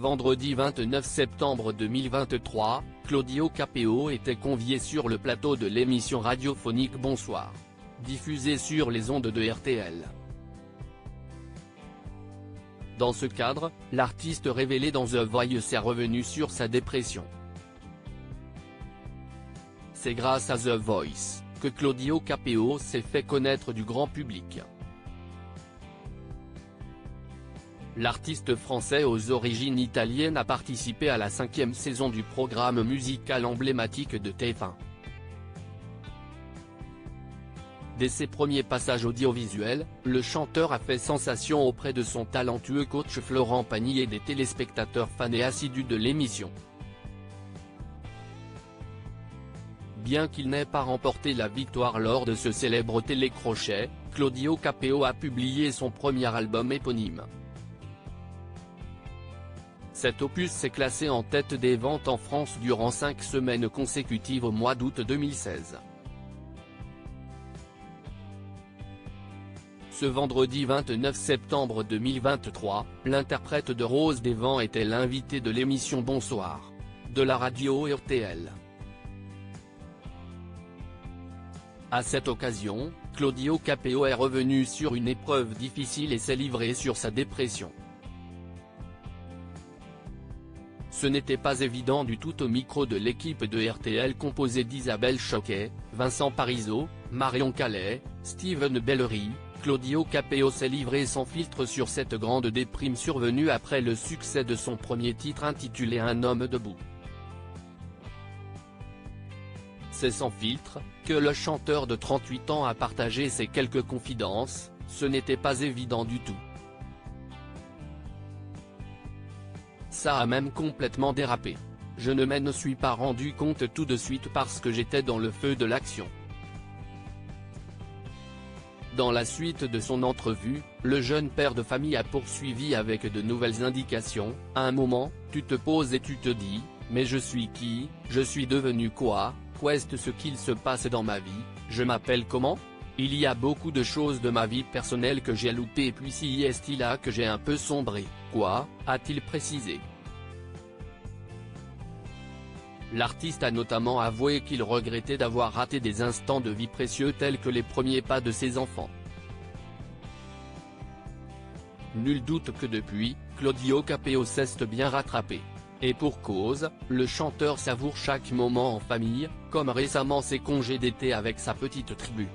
vendredi 29 septembre 2023, Claudio Capéo était convié sur le plateau de l'émission radiophonique Bonsoir, diffusée sur les ondes de RTL. Dans ce cadre, l'artiste révélé dans The Voice est revenu sur sa dépression. C'est grâce à The Voice que Claudio Capéo s'est fait connaître du grand public. L'artiste français aux origines italiennes a participé à la 5e saison du programme musical emblématique de TF1. Dès ses premiers passages audiovisuels, le chanteur a fait sensation auprès de son talentueux coach Florent Pagny et des téléspectateurs fans et assidus de l'émission. Bien qu'il n'ait pas remporté la victoire lors de ce célèbre télécrochet, Claudio Capéo a publié son premier album éponyme. Cet opus s'est classé en tête des ventes en France durant 5 semaines consécutives au mois d'août 2016. Ce vendredi 29 septembre 2023, l'interprète de Rose des Vents était l'invité de l'émission Bonsoir, de la radio RTL. À cette occasion, Claudio Capéo est revenu sur une épreuve difficile et s'est livré sur sa dépression. Ce n'était pas évident du tout au micro de l'équipe de RTL composée d'Isabelle Choquet, Vincent Parisot, Marion Calais, Steven Bellery. Claudio Capéo s'est livré sans filtre sur cette grande déprime survenue après le succès de son premier titre intitulé Un homme debout. C'est sans filtre que le chanteur de 38 ans a partagé ses quelques confidences, ce n'était pas évident du tout. Ça a même complètement dérapé. Je ne m'en suis pas rendu compte tout de suite parce que j'étais dans le feu de l'action. Dans la suite de son entrevue, le jeune père de famille a poursuivi avec de nouvelles indications. À un moment, tu te poses et tu te dis, mais je suis qui, je suis devenu quoi, qu'est-ce ce qu'il se passe dans ma vie, je m'appelle comment? Il y a beaucoup de choses de ma vie personnelle que j'ai loupées et puis si est-il là que j'ai un peu sombré, quoi, a-t-il précisé. L'artiste a notamment avoué qu'il regrettait d'avoir raté des instants de vie précieux tels que les premiers pas de ses enfants. Nul doute que depuis, Claudio Capéo s'est bien rattrapé. Et pour cause, le chanteur savoure chaque moment en famille, comme récemment ses congés d'été avec sa petite tribu.